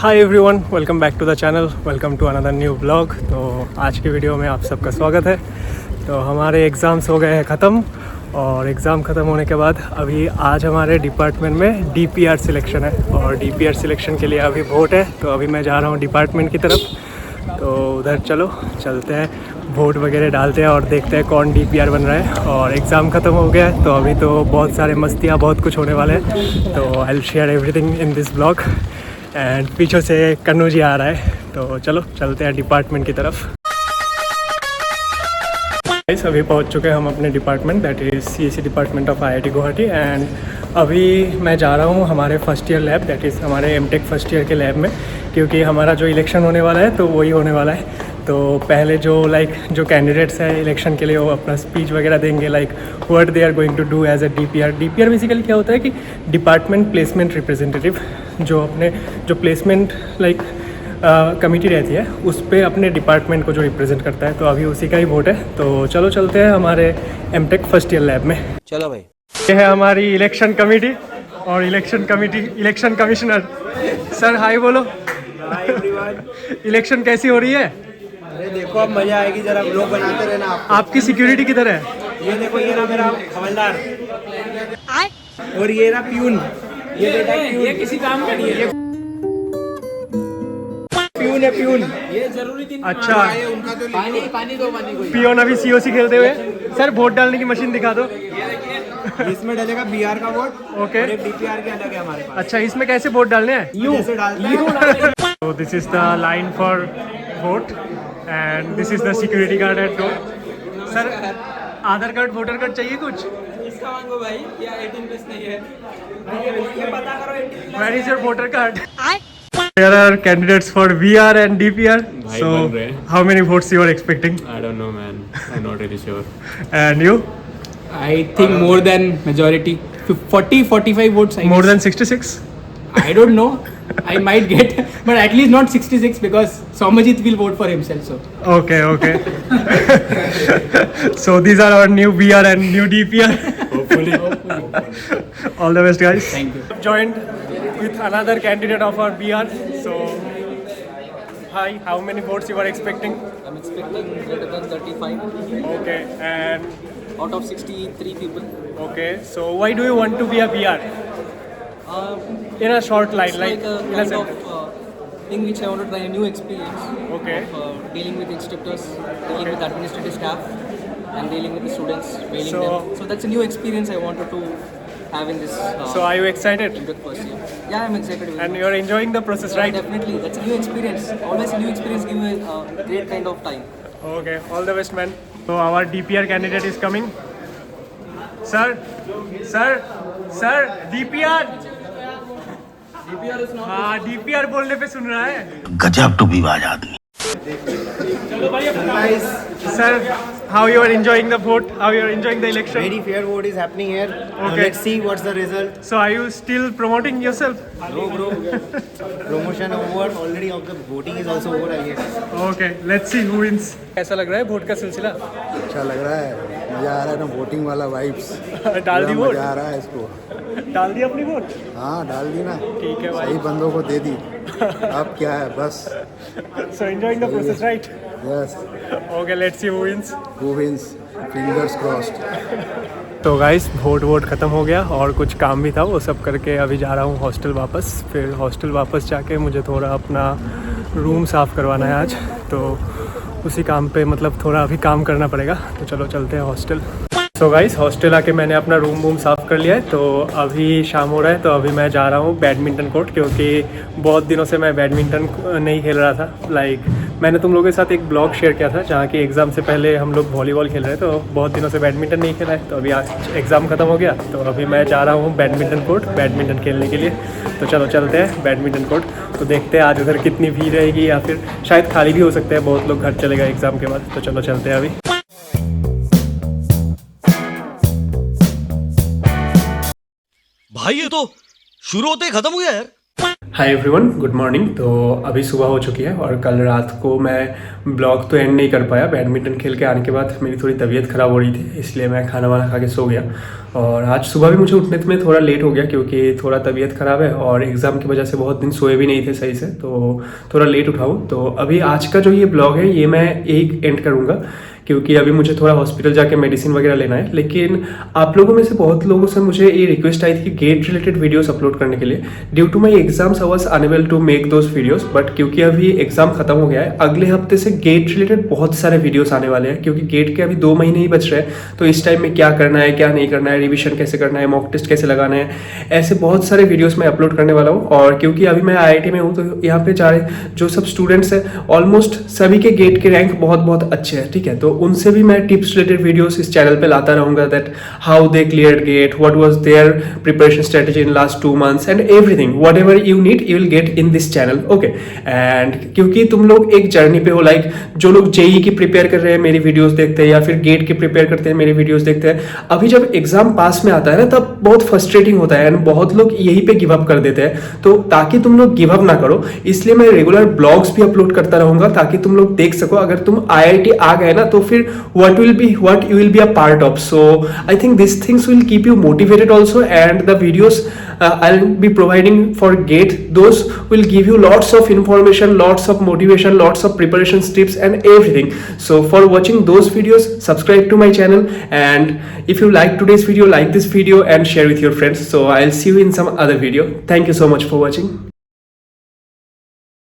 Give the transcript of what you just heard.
Hi everyone, welcome back to the channel, welcome to another new blog. तो आज के video में आप सबका स्वागत है। तो हमारे एग्ज़ाम्स हो गए हैं ख़त्म और एग्ज़ाम ख़त्म होने के बाद अभी आज हमारे डिपार्टमेंट में डीपीआर सिलेक्शन है और डीपीआर सिलेक्शन के लिए अभी वोट है। तो अभी मैं जा रहा हूँ डिपार्टमेंट की तरफ। तो उधर चलते हैं, वोट वगैरह डालते हैं और देखते हैं कौन डीपीआर बन रहा है। और एग्ज़ाम ख़त्म हो गया है तो अभी तो बहुत सारे मस्तियाँ, बहुत कुछ होने वाले हैं। तो I will share everything in this blog. And पीछे से कन्नू जी आ रहा है, तो चलो चलते हैं डिपार्टमेंट की तरफ। अभी पहुंच चुके हैं हम अपने department, that is CSC department of IIT Guwahati. And अभी मैं जा रहा हूँ हमारे first year lab, that is हमारे एमटेक फर्स्ट ईयर के लैब में, क्योंकि हमारा जो इलेक्शन होने वाला है तो वही होने वाला है। तो पहले जो कैंडिडेट्स हैं इलेक्शन के लिए वो अपना स्पीच वगैरह देंगे, what they are going to do as a DPR. DPR basically क्या होता है कि डिपार्टमेंट प्लेसमेंट रिप्रेजेंटेटिव, जो प्लेसमेंट कमेटी रहती है उस पर अपने डिपार्टमेंट को जो रिप्रेजेंट करता है। तो अभी उसी का ही वोट है। तो चलो चलते हैं हमारे एमटेक फर्स्ट ईयर लैब में। चलो भाई, ये है हमारी इलेक्शन कमेटी और इलेक्शन कमिश्नर। सर हाय बोलो। इलेक्शन कैसी हो रही है? अरे देखो अब मजा आएगी, जरा लोग बनाते रहना। आपकी सिक्योरिटी किधर है? ये देखो, ये ना मेरा हवलदार और ये ना प्यून। ये बेटा प्यून, ये किसी काम का नहीं है, प्यून है प्यून। ये जरूरी थी। अच्छा, उनका तो पानी दो कोई। पियोन अभी सीओसी खेलते हुए। सर वोट डालने की मशीन दिखा दो। इसमें डलेगा बीआर का वोट। ओके, डीपीआर के अलग है हमारे पास। अच्छा, इसमें कैसे वोट डालने हैं? यूं से डालते हैं। So this is the line for vote and this is the security guard at door. Sir Aadhaar card, voter card चाहिए कुछ? इसका मांगो भाई, या 18 प्लस नहीं है? ये पता करो 18 Where is your voter card? There are candidates for VR and DPR. So how many votes you are expecting? I don't know, man. I'm not really sure. And you? I think more than majority, 40-45 votes. More than 66? I don't know. I might get, but at least not 66 because Somajit will vote for himself. So Okay. So these are our new VR and new DPR. Hopefully. All the best, guys. Thank you. Joined with another candidate of our BR. So, hi, how many votes you are expecting? I'm expecting greater than 35 Okay, and out of 63 people. okay, so why do you want to be a BR? In a short line, It's like like a in a kind sentence. of thing which I want to try a new experience Okay. of dealing with instructors, dealing with administrative staff, and dealing with the students, training So- them. So that's a new experience I wanted to have in this. So are you excited? first year. Yeah, I'm excited. With And it. you are enjoying the process, right? Definitely, that's a new experience. Always a new experience give you a great kind of time. Okay, all the best, man. So our DPR candidate is coming. Sir, DPR. हाँ, DPR बोलने पे सुन रहा है। गजब to be बाज आदमी। Sir, how you are enjoying the vote? How you are enjoying the election? Very fair vote is happening here. Okay. Let's see what's the result. So are you still promoting yourself? No, bro. Promotion over. Already of the voting is also over, I guess. Okay, let's see who wins. कैसा लग रहा है vote का सिलसिला? अच्छा लग रहा है, मज़ा आ रहा है ना, वोटिंग वाला वाइब्स। डाल दी वोट? मज़ा आ रहा है इसको। डाल दी अपनी वोट? हाँ डाल दी ना, ठीक है भाई। सही बंदों को दे दी। अब क्या है बस। So enjoying the process, right? Yes, Okay, let's see who wins. Who wins, fingers crossed. तो गाइस वोट ख़त्म हो गया और कुछ काम भी था, वो सब करके अभी जा रहा हूँ हॉस्टल वापस। फिर हॉस्टल वापस जाके मुझे थोड़ा अपना रूम साफ़ करवाना है आज, तो उसी काम पे थोड़ा अभी काम करना पड़ेगा। तो चलो चलते हैं हॉस्टल। तो गाइस हॉस्टल आके मैंने अपना रूम साफ़ कर लिया है। तो अभी शाम हो रहा है, तो अभी मैं जा रहा हूँ बैडमिंटन कोर्ट, क्योंकि बहुत दिनों से मैं बैडमिंटन नहीं खेल रहा था। मैंने तुम लोगों के साथ एक ब्लॉग शेयर किया था जहाँ की एग्ज़ाम से पहले हम लोग वॉलीबॉल खेल रहे थे, तो बहुत दिनों से बैडमिंटन नहीं खेला है। तो अभी आज एग्ज़ाम ख़त्म हो गया, तो अभी मैं जा रहा हूँ बैडमिंटन कोर्ट बैडमिंटन खेलने के लिए। तो चलो चलते हैं बैडमिंटन कोर्ट। तो देखते हैं आज उधर कितनी भीड़ रहेगी, या फिर शायद खाली भी हो सकते हैं, बहुत लोग घर चले गए एग्ज़ाम के बाद। तो चलो चलते हैं अभी। भाई ये तो शुरू होते ही खत्म हो गया यार। Hi everyone, good morning. तो अभी सुबह हो चुकी है और कल रात को मैं ब्लॉग तो एंड नहीं कर पाया। बैडमिंटन खेल के आने के बाद मेरी थोड़ी तबीयत ख़राब हो रही थी, इसलिए मैं खाना वाना खा के सो गया। और आज सुबह भी मुझे उठने में थोड़ा लेट हो गया क्योंकि थोड़ा तबीयत ख़राब है और एग्ज़ाम की वजह से बहुत दिन सोए भी नहीं थे सही से, तो थोड़ा लेट उठाऊँ। तो अभी आज का जो ये ब्लॉग है ये मैं एक एंड करूँगा क्योंकि अभी मुझे थोड़ा हॉस्पिटल जाके मेडिसिन वगैरह लेना है। लेकिन आप लोगों में से बहुत लोगों से मुझे ये रिक्वेस्ट आई थी कि गेट रिलेटेड वीडियोस अपलोड करने के लिए। Due to my exams I was unable to make those videos, but क्योंकि अभी एग्जाम खत्म हो गया है, अगले हफ्ते से गेट रिलेटेड बहुत सारे वीडियोस आने वाले हैं क्योंकि गेट के अभी 2 महीने ही बच रहे हैं। तो इस टाइम में क्या करना है, क्या नहीं करना है, रिविजन कैसे करना है, मॉक टेस्ट कैसे लगाना है, ऐसे बहुत सारे वीडियोस मैं अपलोड करने वाला हूँ। और क्योंकि अभी मैं IIT में हूँ तो यहाँ पे जो सब स्टूडेंट्स हैं ऑलमोस्ट सभी के गेट के रैंक बहुत बहुत अच्छे हैं, ठीक है। तो उनसे भी मैं टिप्स रिलेटेड वीडियोस इस चैनल पे लाता रहूंगा, that how they cleared GATE, what was their preparation strategy in last 2 months and everything, whatever you need you will get in this channel, okay. And क्योंकि तुम लोग एक जर्नी पे हो, लाइक जो लोग जेई की प्रिपेयर कर रहे हैं मेरी वीडियोस देखते हैं या फिर गेट की प्रिपेयर करते हैं मेरी वीडियोस देखते हैं। अभी जब एग्जाम पास में आता है ना तब बहुत फ्रस्ट्रेटिंग होता है एंड बहुत लोग यहीं पे गिव अप कर देते हैं। तो ताकि तुम लोग गिव अप ना करो इसलिए मैं रेगुलर ब्लॉग्स भी अपलोड करता रहूंगा ताकि तुम लोग देख सको। अगर तुम IIT आ गए ना तो फिर what you will be a part of. So I think these things will keep you motivated also, and the videos I'll be providing for GATE, those will give you lots of information, lots of motivation, lots of preparation tips and everything. So for watching those videos, subscribe to my channel, and if you like today's video, like this video and share with your friends. So I'll see you in some other video. Thank you so much for watching.